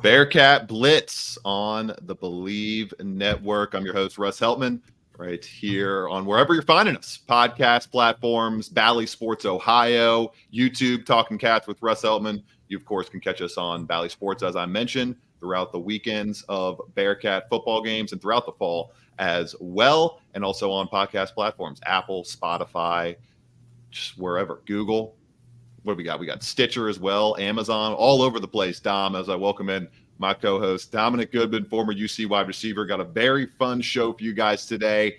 Bearcat Blitz on the Believe Network. I'm your host, Russ Heltman, right here on wherever you're finding us. Podcast platforms, Bally Sports Ohio, YouTube, Talking Cats with Russ Heltman. You, of course, can catch us on Bally Sports, as I mentioned, throughout the weekends of Bearcat football games and throughout the fall as well, and also on podcast platforms, Apple, Spotify, just wherever, Google. What do we got? We got Stitcher as well, Amazon, all over the place. Dom, as I welcome in my co-host, Dominick Goodman, former UC wide receiver. Got a very fun show for you guys today.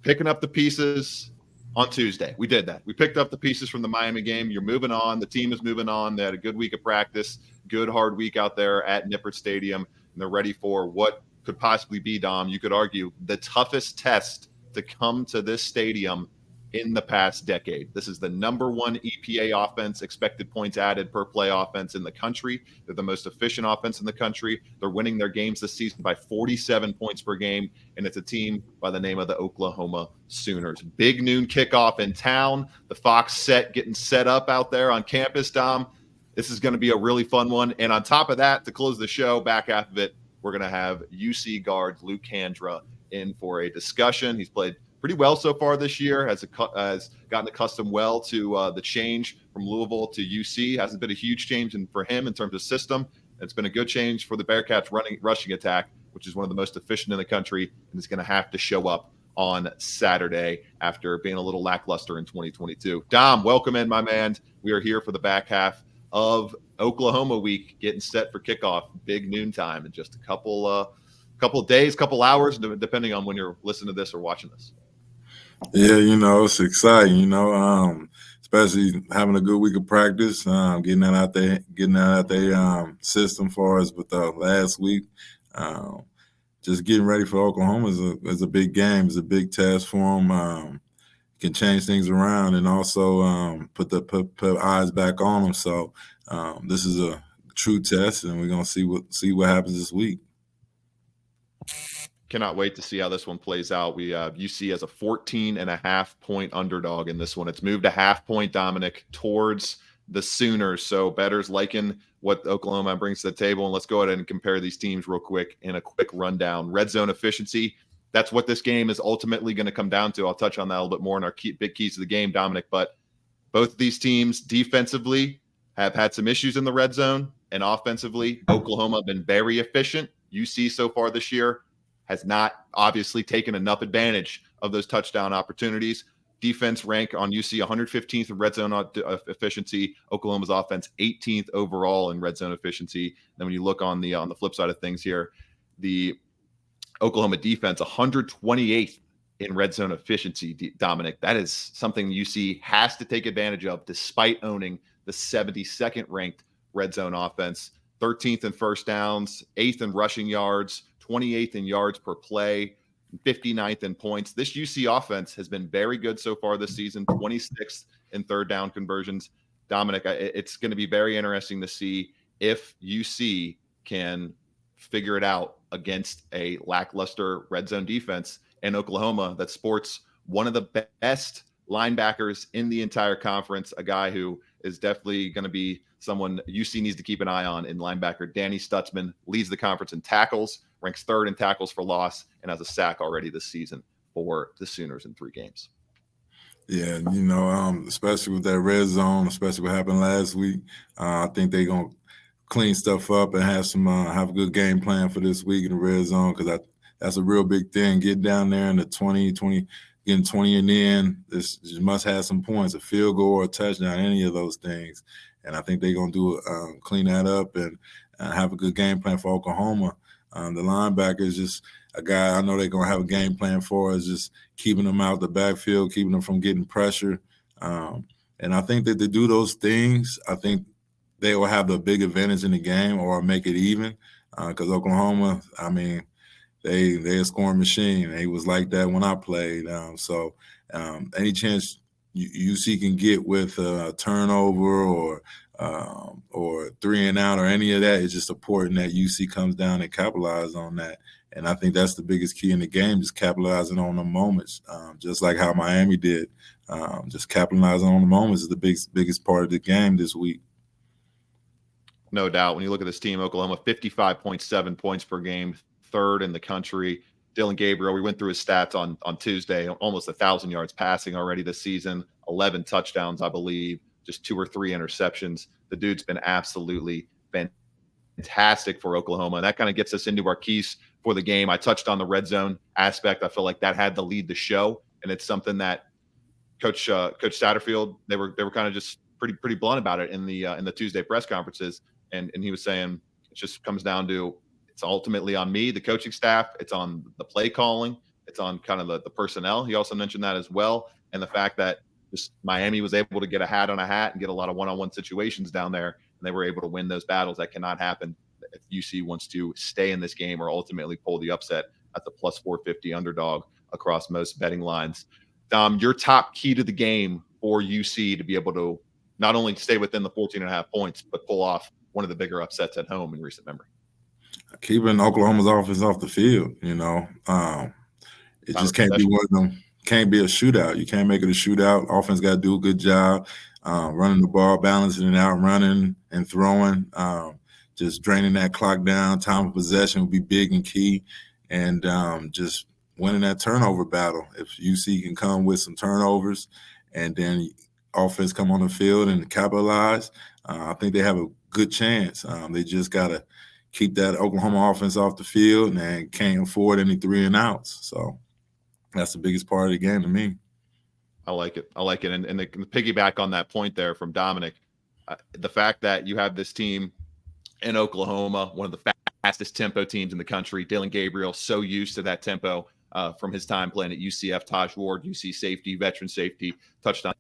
Picking up the pieces on Tuesday. We did that. We picked up the pieces from the Miami game. You're moving on. The team is moving on. They had a good week of practice, good hard week out there at Nippert Stadium, and they're ready for what could possibly be, Dom, you could argue, the toughest test to come to this stadium in the past decade. This is the number one EPA offense, expected points added per play offense in the country. They're the most efficient offense in the country. They're winning their games this season by 47 points per game, and it's a team by the name of the Oklahoma Sooners. Big noon kickoff in town. The Fox set getting set up out there on campus, Dom. This is going to be a really fun one. And on top of that, to close the show, back half of it, we're going to have UC guard Luke Kandra in for a discussion. He's played pretty well so far this year, has gotten accustomed well to the change from Louisville to UC. Hasn't been a huge change for him in terms of system. It's been a good change for the Bearcats' rushing attack, which is one of the most efficient in the country, and is going to have to show up on Saturday after being a little lackluster in 2022. Dom, welcome in, my man. We are here for the back half of Oklahoma week, getting set for kickoff, big noontime in just a couple of days, couple hours, depending on when you're listening to this or watching this. Yeah, it's exciting, especially having a good week of practice, getting that out there system for us with last week. Just getting ready for Oklahoma is a big game. It's a big test for them. Can change things around and also put eyes back on them. So this is a true test, and we're gonna see what happens this week. Cannot wait to see how this one plays out. We UC as a 14.5-point underdog in this one. It's moved a half point, Dominic, towards the Sooners. So bettors liking what Oklahoma brings to the table. And let's go ahead and compare these teams real quick in a quick rundown. Red zone efficiency. That's what this game is ultimately going to come down to. I'll touch on that a little bit more in our big keys to the game, Dominic. But both of these teams defensively have had some issues in the red zone, and offensively, Oklahoma have been very efficient. UC so far this year has not obviously taken enough advantage of those touchdown opportunities. Defense rank on UC 115th in red zone efficiency. Oklahoma's offense 18th overall in red zone efficiency. Then when you look on the flip side of things here, the Oklahoma defense 128th in red zone efficiency, Dominic. That is something UC has to take advantage of despite owning the 72nd ranked red zone offense. 13th in first downs, 8th in rushing yards, 28th in yards per play, 59th in points. This UC offense has been very good so far this season, 26th in third down conversions. Dominic, it's going to be very interesting to see if UC can figure it out against a lackluster red zone defense in Oklahoma that sports one of the best linebackers in the entire conference, a guy who is definitely going to be someone UC needs to keep an eye on in linebacker. Danny Stutzman leads the conference in tackles, ranks third in tackles for loss, and has a sack already this season for the Sooners in 3 games. Yeah, especially with that red zone, especially what happened last week, I think they're going to clean stuff up and have a good game plan for this week in the red zone, because that's a real big thing. Get down there in the 20, getting 20 and in. This you must have some points, a field goal or a touchdown, any of those things. And I think they're going to do clean that up and have a good game plan for Oklahoma. The linebacker is just a guy I know they're going to have a game plan for, is just keeping them out the backfield, keeping them from getting pressure. And I think that to do those things, I think they will have the big advantage in the game or make it even, because Oklahoma, I mean, they a scoring machine. They was like that when I played. So any chance UC can get with a turnover or 3 and out or any of that, it's just important that UC comes down and capitalize on that. And I think that's the biggest key in the game, just capitalizing on the moments, just like how Miami did. Just capitalizing on the moments is the biggest part of the game this week. No doubt. When you look at this team, Oklahoma, 55.7 points per game, third in the country. Dillon Gabriel, we went through his stats on Tuesday, almost 1,000 yards passing already this season, 11 touchdowns, I believe, just 2 or 3 interceptions. The dude's been absolutely fantastic for Oklahoma. And that kind of gets us into our keys for the game. I touched on the red zone aspect. I feel like that had to lead the show, and it's something that Coach Satterfield, they were kind of just pretty blunt about it in the Tuesday press conferences, and he was saying it just comes down to it's ultimately on me, the coaching staff, it's on the play calling, it's on kind of the personnel. He also mentioned that as well, and the fact that just Miami was able to get a hat on a hat and get a lot of one-on-one situations down there, and they were able to win those battles. That cannot happen if UC wants to stay in this game or ultimately pull the upset at the plus 450 underdog across most betting lines. Your top key to the game for UC to be able to not only stay within the 14.5 points, but pull off one of the bigger upsets at home in recent memory. Keeping Oklahoma's offense off the field, it just can't be one of them. Can't be a shootout. You can't make it a shootout. Offense got to do a good job running the ball, balancing it out, running and throwing, just draining that clock down. Time of possession will be big and key, and just winning that turnover battle. If UC can come with some turnovers and then offense come on the field and capitalize, I think they have a good chance. They just got to keep that Oklahoma offense off the field and can't afford any 3 and outs. So that's the biggest part of the game to me. I like it. And the piggyback on that point there from Dominick, the fact that you have this team in Oklahoma, one of the fastest tempo teams in the country. Dillon Gabriel, so used to that tempo from his time playing at UCF. Taj Ward, UC safety, veteran safety, touched on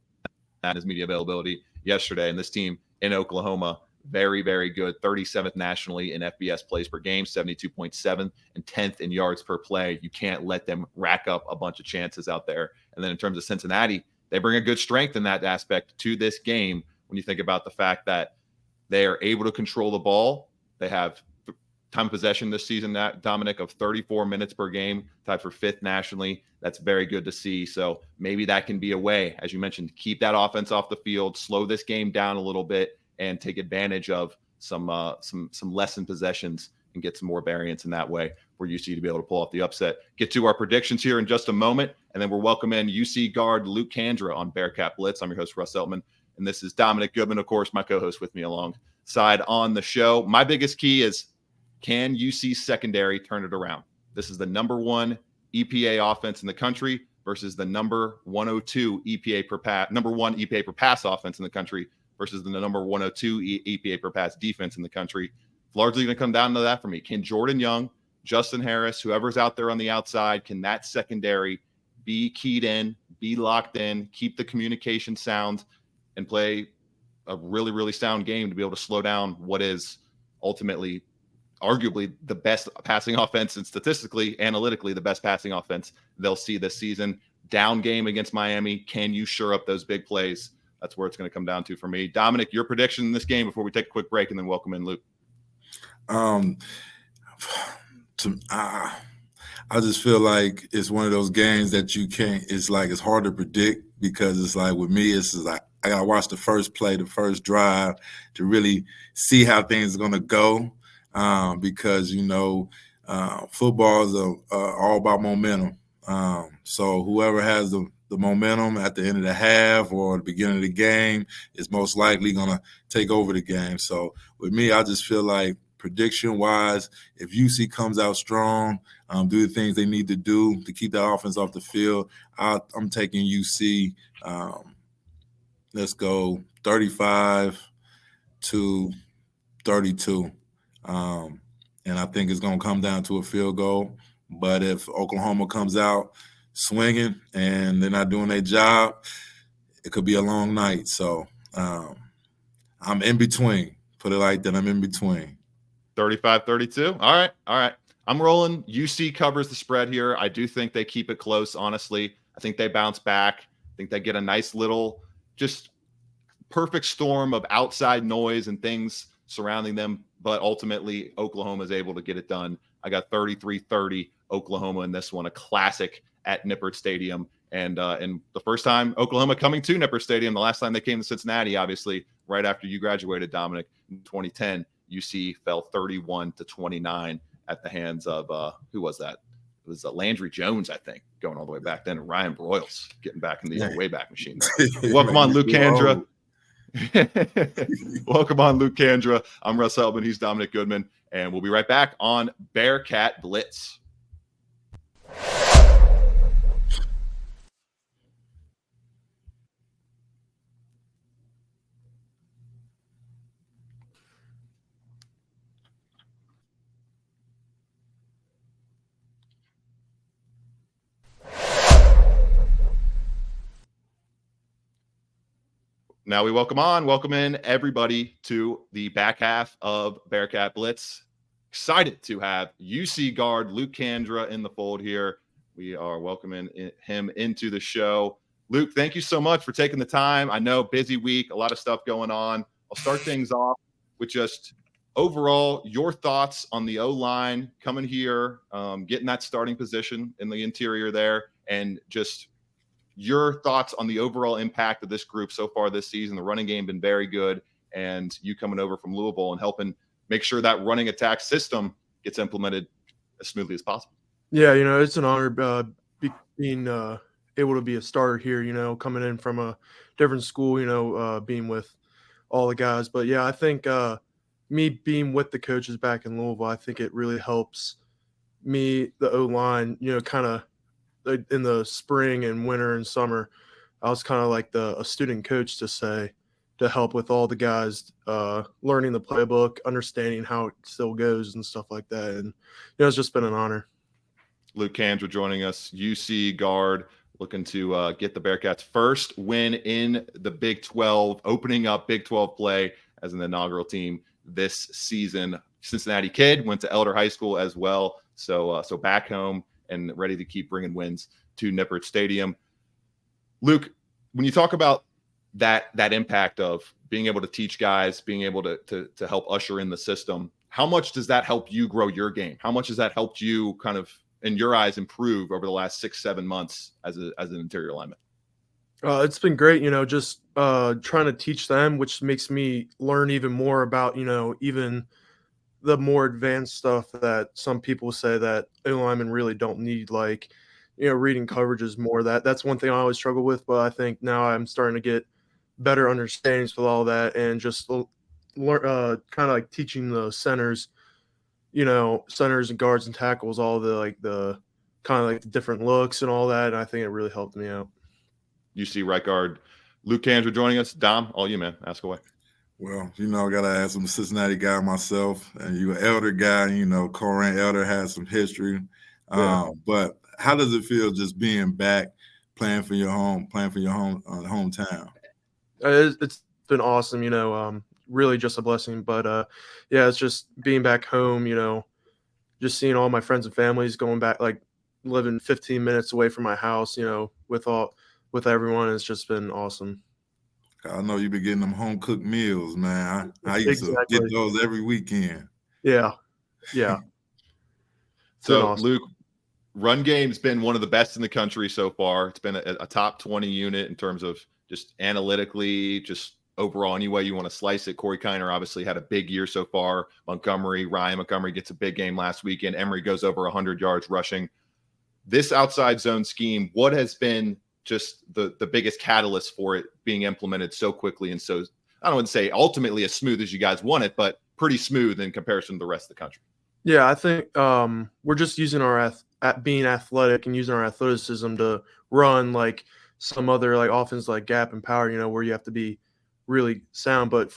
that in his media availability yesterday. And this team in Oklahoma, very, very good. 37th nationally in FBS plays per game, 72.7, and 10th in yards per play. You can't let them rack up a bunch of chances out there. And then in terms of Cincinnati, they bring a good strength in that aspect to this game when you think about the fact that they are able to control the ball. They have time of possession this season, Dominick, of 34 minutes per game, tied for 5th nationally. That's very good to see. So maybe that can be a way, as you mentioned, keep that offense off the field, slow this game down a little bit, and take advantage of some lessened possessions and get some more variance in that way for UC to be able to pull off the upset. Get to our predictions here in just a moment, and then we'll welcome in UC guard Luke Kandra on Bearcat Blitz. I'm your host, Russ Eltman, and this is Dominick Goodman, of course, my co-host with me alongside on the show. My biggest key is, can UC secondary turn it around? This is the number 1 EPA offense in the country versus the number 102 number 1 EPA per pass offense in the country versus the number 102 EPA per pass defense in the country. It's largely going to come down to that for me. Can Jordan Young, Justin Harris, whoever's out there on the outside, can that secondary be keyed in, be locked in, keep the communication sound, and play a really, really sound game to be able to slow down what is ultimately arguably the best passing offense and statistically, analytically, the best passing offense they'll see this season. Down game against Miami. Can you shore up those big plays? That's where it's going to come down to for me. Dominick, your prediction in this game before we take a quick break and then welcome in Luke. I just feel like it's one of those games that you can't, it's hard to predict, because it's like with me, it's like I got to watch the first play, the first drive to really see how things are going to go. Because, football is all about momentum. So whoever has the momentum at the end of the half or the beginning of the game is most likely going to take over the game. So with me, I just feel like prediction-wise, if UC comes out strong, do the things they need to do to keep that offense off the field, I'm taking UC, let's go 35-32. And I think it's going to come down to a field goal. But if Oklahoma comes out swinging and they're not doing their job, it could be a long night. So I'm in between. Put it like that. I'm in between. 35-32. All right. I'm rolling. UC covers the spread here. I do think they keep it close, honestly. I think they bounce back. I think they get a nice little just perfect storm of outside noise and things surrounding them. But ultimately, Oklahoma is able to get it done. I got 33-30 Oklahoma in this one, a classic at Nippert Stadium. And the first time Oklahoma coming to Nippert Stadium, the last time they came to Cincinnati, obviously, right after you graduated, Dominick, in 2010. UC fell 31-29 at the hands of who was that? It was Landry Jones, I think, going all the way back then, and Ryan Broyles getting back in the Wayback Machine. Welcome on, Luke Kandra. Welcome on, Luke Kandra. I'm Russ Heltman. He's Dominick Goodman, and we'll be right back on Bearcat Blitz. Now we welcome in everybody to the back half of Bearcat Blitz. Excited to have UC guard Luke Kandra in the fold here. We are welcoming him into the show. Luke, thank you so much for taking the time. I know, busy week, a lot of stuff going on. I'll start things off with just overall your thoughts on the O-line coming here, getting that starting position in the interior there, and just your thoughts on the overall impact of this group so far this season. The running game been very good, and you coming over from Louisville and helping make sure that running attack system gets implemented as smoothly as possible. Yeah, it's an honor being able to be a starter here, coming in from a different school, being with all the guys. But, yeah, I think me being with the coaches back in Louisville, I think it really helps me, the O-line, kind of in the spring and winter and summer, I was kind of like a student coach to help with all the guys learning the playbook, understanding how it still goes and stuff like that. And, it's just been an honor. Luke Kandra joining us, UC guard, looking to get the Bearcats' first win in the Big 12, opening up Big 12 play as an inaugural team this season. Cincinnati kid, went to Elder High School as well. So back home and ready to keep bringing wins to Nippert Stadium. Luke, when you talk about that impact of being able to teach guys, being able to help usher in the system, how much does that help you grow your game? How much has that helped you kind of, in your eyes, improve over the last 6-7 months as an interior lineman? It's been great, just trying to teach them, which makes me learn even more about, even the more advanced stuff that some people say that O-linemen really don't need, like, reading coverages more. That's one thing I always struggle with, but I think now I'm starting to get better understandings with all that, and just learn, kind of like teaching the centers and guards and tackles, all the kind of like the different looks and all that. And I think it really helped me out. UC right guard Luke Kandra joining us. Dom, all you, man. Ask away. Well, I got to ask. I'm a Cincinnati guy myself, and you an Elder guy. Coran Elder has some history. Yeah. But how does it feel just being back, playing for your hometown? It's been awesome. Really just a blessing. But yeah, it's just being back home. Just seeing all my friends and families, going back, like living 15 minutes away from my house. With everyone, it's just been awesome. I know you've been getting them home cooked meals, man. I used to get those every weekend. Yeah. So, awesome. Luke, run game's been one of the best in the country so far. It's been a top 20 unit in terms of just analytically, just overall, any way you want to slice it. Corey Kiner obviously had a big year so far. Ryan Montgomery gets a big game last weekend. Emory goes over 100 yards rushing. This outside zone scheme, what has been just the biggest catalyst for it being implemented so quickly and so, I don't want to say ultimately as smooth as you guys want it, but pretty smooth in comparison to the rest of the country? Yeah, I think we're just using our being athletic and using our athleticism to run like some other like offense like gap and power, where you have to be really sound. But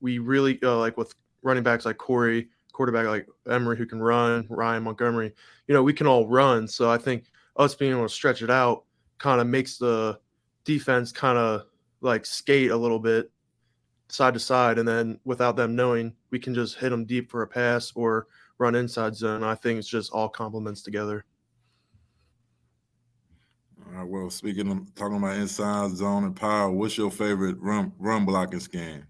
we really like with running backs like Corey, quarterback like Emory who can run, Ryan Montgomery, we can all run. So I think us being able to stretch it out kind of makes the defense kind of like skate a little bit side to side, and then without them knowing, we can just hit them deep for a pass or run inside zone. I think it's just all complements together. All right, well, talking about inside zone and power, what's your favorite run blocking scheme?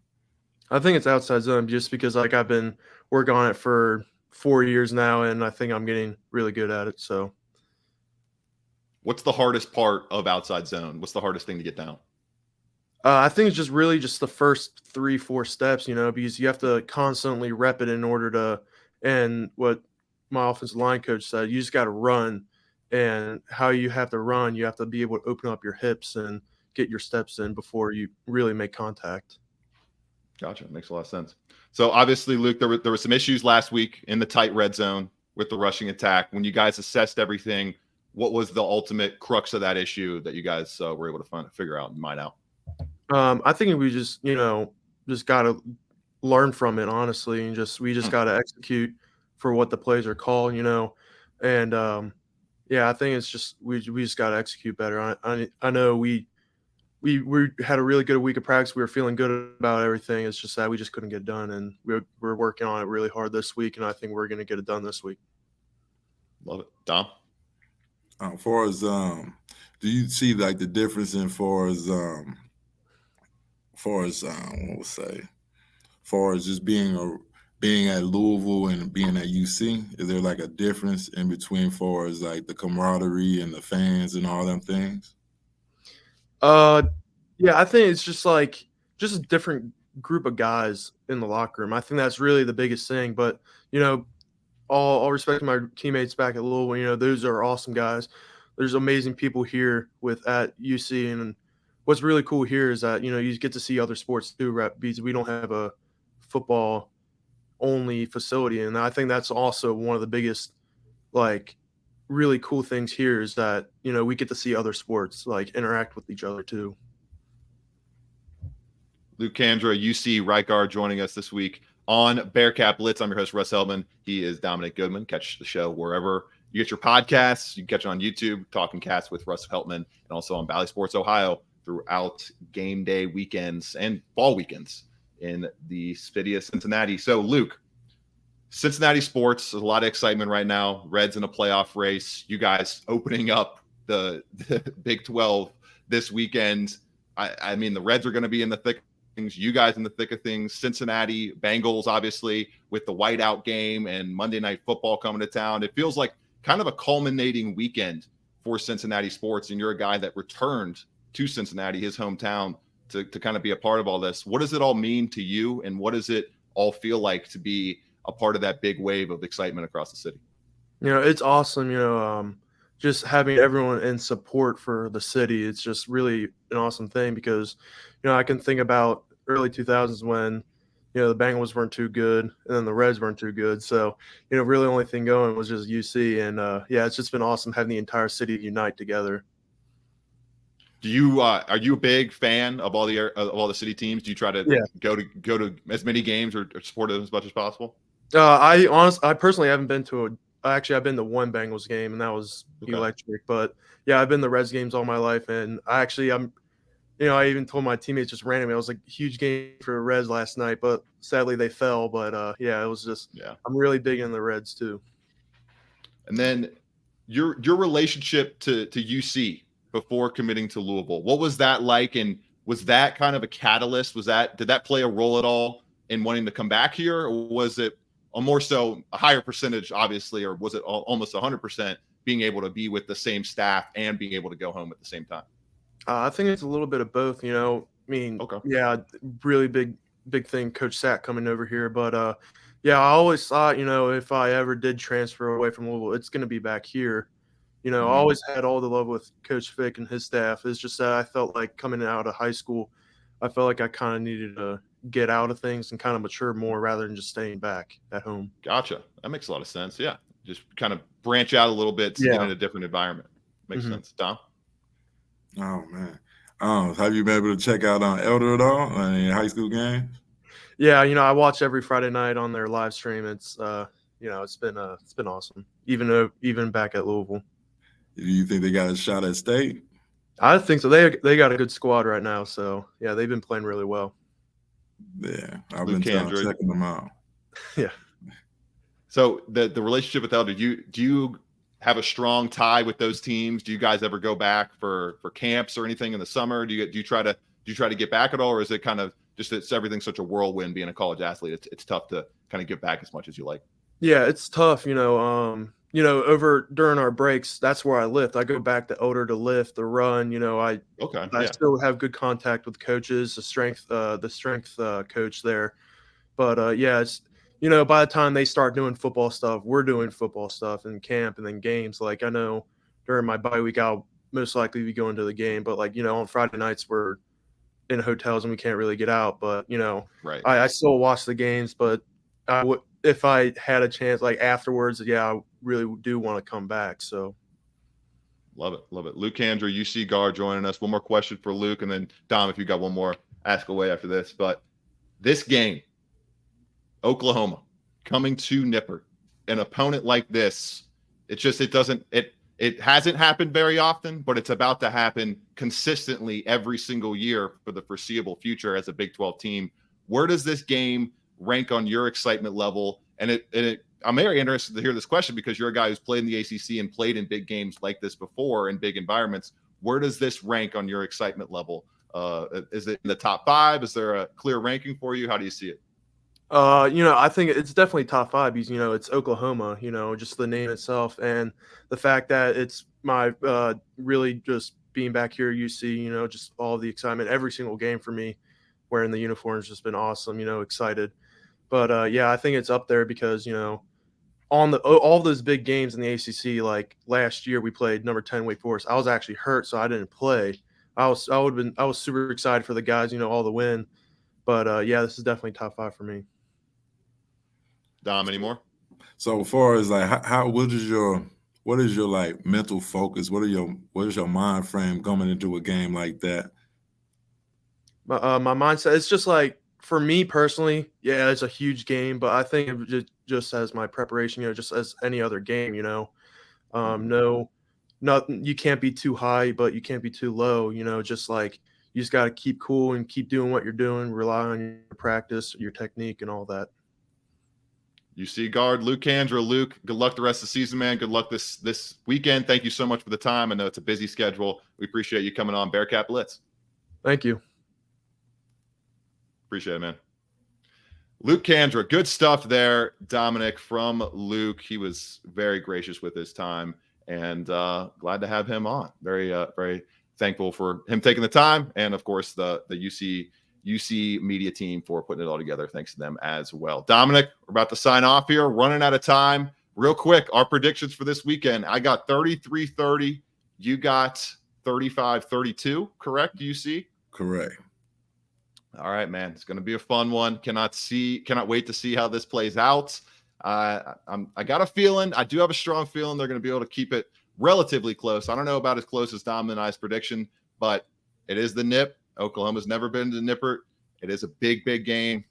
I think it's outside zone, just because like I've been working on it for 4 years now, and I think I'm getting really good at it. So what's the hardest part of outside zone? What's the hardest thing to get down? I think it's just really just the first 3-4 steps, because you have to constantly rep it in order to. And what my offensive line coach said, you just got to run, and how you have to run, you have to be able to open up your hips and get your steps in before you really make contact. Gotcha. Makes a lot of sense. So obviously, Luke, there were some issues last week in the tight red zone with the rushing attack. When you guys assessed everything, what was the ultimate crux of that issue that you guys were able to figure out and mine out? I think we just got to learn from it, honestly, and we just got to execute for what the plays are called, and I think it's just we just got to execute better. I know we had a really good week of practice. We were feeling good about everything. It's just that we just couldn't get it done, and we're working on it really hard this week, and I think we're going to get it done this week. Love it. Dom? As far as do you see like the difference in far as just being at Louisville and being at UC? Is there like a difference in between far as like the camaraderie and the fans and all them things? Yeah, I think it's just a different group of guys in the locker room. I think that's really the biggest thing. But all respect to my teammates back at Louisville, those are awesome guys. There's amazing people here at UC, and what's really cool here is that you get to see other sports too, right? Because we don't have a football only facility, and I think that's also one of the biggest really cool things here is that we get to see other sports interact with each other too. Luke Kandra, UC right guard, joining us this week on Bearcat Blitz. I'm your host, Russ Heltman. He is Dominick Goodman. Catch the show wherever you get your podcasts. You can catch it on YouTube, Talking Cats with Russ Heltman, and also on Bally Sports Ohio throughout game day weekends and fall weekends in the city of Cincinnati. So, Luke, Cincinnati sports, there's a lot of excitement right now. Reds in a playoff race. You guys opening up the Big 12 this weekend. I mean, the Reds are going to be in the thick of things. You guys in the thick of things. Cincinnati Bengals, obviously, with the whiteout game and Monday Night Football coming to town. It feels like kind of a culminating weekend for Cincinnati sports, and you're a guy that returned to Cincinnati, his hometown, to kind of be a part of all this. What does it all mean to you, and what does it all feel like to be a part of that big wave of excitement across the city? It's awesome, just having everyone in support for the city. It's just really an awesome thing because, I can think about early 2000s when, the Bengals weren't too good and then the Reds weren't too good. So, really the only thing going was just UC. And, it's just been awesome having the entire city unite together. Do you are you a big fan of all the city teams? Do you try to go to as many games or support it as much as possible? I personally haven't been to I've been to one Bengals game, and that was electric. But I've been to Reds games all my life, and I even told my teammates just randomly, I was like, huge game for the Reds last night, but sadly they fell. But it was just I'm really big in the Reds too. And then your relationship to UC before committing to Louisville, what was that like? And was that kind of a catalyst? Did that play a role at all in wanting to come back here, or was it more so a higher percentage, obviously, or was it almost 100% being able to be with the same staff and being able to go home at the same time? I think it's a little bit of both. Really big thing, Coach Sack coming over here. But I always thought, if I ever did transfer away from Louisville, it's going to be back here. I always had all the love with Coach Fick and his staff. It's just that I felt like coming out of high school, I felt like I kind of needed to get out of things and kind of mature more rather than just staying back at home. Gotcha. That makes a lot of sense. Yeah. Just kind of branch out a little bit to get in a different environment. Makes sense. Dom? Oh, man. Have you been able to check out on Elder at all in high school games? Yeah, I watch every Friday night on their live stream. It's it's been awesome. Even back at Louisville. Do you think they got a shot at state? I think so. They got a good squad right now. So they've been playing really well. Yeah, I've been checking them out. Yeah. So the relationship with Elder, do you have a strong tie with those teams? Do you guys ever go back for camps or anything in the summer? Do you try to get back at all, or is it kind of just it's everything such a whirlwind being a college athlete? It's tough to kind of get back as much as you like. Yeah, it's tough, over during our breaks, that's where I lift. I go back to Elder to lift, to run, Okay, I yeah, still have good contact with coaches, the strength coach there. But yeah, it's by the time they start doing football stuff, we're doing football stuff in camp and then games. Like I know during my bye week, I'll most likely be going to the game, but like on Friday nights we're in hotels and we can't really get out. But right. I still watch the games. But I would if I had a chance, like afterwards, yeah, I really do want to come back. So Love it. Love it. Luke Kandra, UC guard, joining us. One more question for Luke, and then Dom, if you got one more, ask away after this. But this game, Oklahoma coming to Nippert, an opponent like this, it hasn't happened very often, but it's about to happen consistently every single year for the foreseeable future as a Big 12 team. Where does this game rank on your excitement level? I'm very interested to hear this question because you're a guy who's played in the ACC and played in big games like this before in big environments. Where does this rank on your excitement level? Is it in the top 5? Is there a clear ranking for you? How do you see it? I think it's definitely top 5 because it's Oklahoma, just the name itself and the fact that it's my really just being back here at UC, just all the excitement, every single game for me wearing the uniform has just been awesome, excited. But yeah, I think it's up there because, on all those big games in the ACC, like last year we played number 10 Wake Forest. I was actually hurt, so I didn't play. I was super excited for the guys, all the win. But yeah, this is definitely top 5 for me. Dom, anymore? So as far as like how what is your like mental focus? What is your mind frame coming into a game like that? My mindset, it's just like for me personally, yeah, it's a huge game, but I think it just as my preparation, just as any other game, no, nothing, you can't be too high, but you can't be too low, just like you just got to keep cool and keep doing what you're doing, rely on your practice, your technique, and all that. UC guard Luke Kandra. Luke, good luck the rest of the season, man. Good luck this weekend. Thank you so much for the time. I know it's a busy schedule. We appreciate you coming on Bearcat Blitz. Thank you. Appreciate it, man. Luke Kandra, good stuff there, Dominick, from Luke. He was very gracious with his time, and glad to have him on. Very thankful for him taking the time, and of course the UC media team for putting it all together. Thanks to them as well. Dominick, we're about to sign off here. Running out of time. Real quick, our predictions for this weekend. I got 33-30. You got 35-32, correct, UC? Correct. All right, man. It's going to be a fun one. Cannot wait to see how this plays out. I got a feeling. I do have a strong feeling they're going to be able to keep it relatively close. I don't know about as close as Dom and I's prediction, but it is the Nip. Oklahoma's never been to Nippert. It is a big, big game.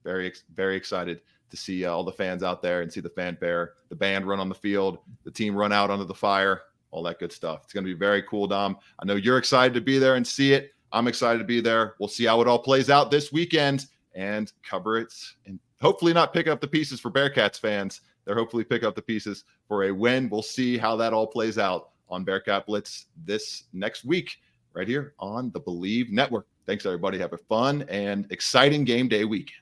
Very, very excited to see all the fans out there and see the fanfare, the band run on the field, the team run out under the fire, all that good stuff. It's going to be very cool, Dom. I know you're excited to be there and see it. I'm excited to be there. We'll see how it all plays out this weekend and cover it and hopefully not pick up the pieces for Bearcats fans. They're hopefully pick up the pieces for a win. We'll see how that all plays out on Bearcat Blitz this next week right here on the Believe Network. Thanks, everybody. Have a fun and exciting game day weekend.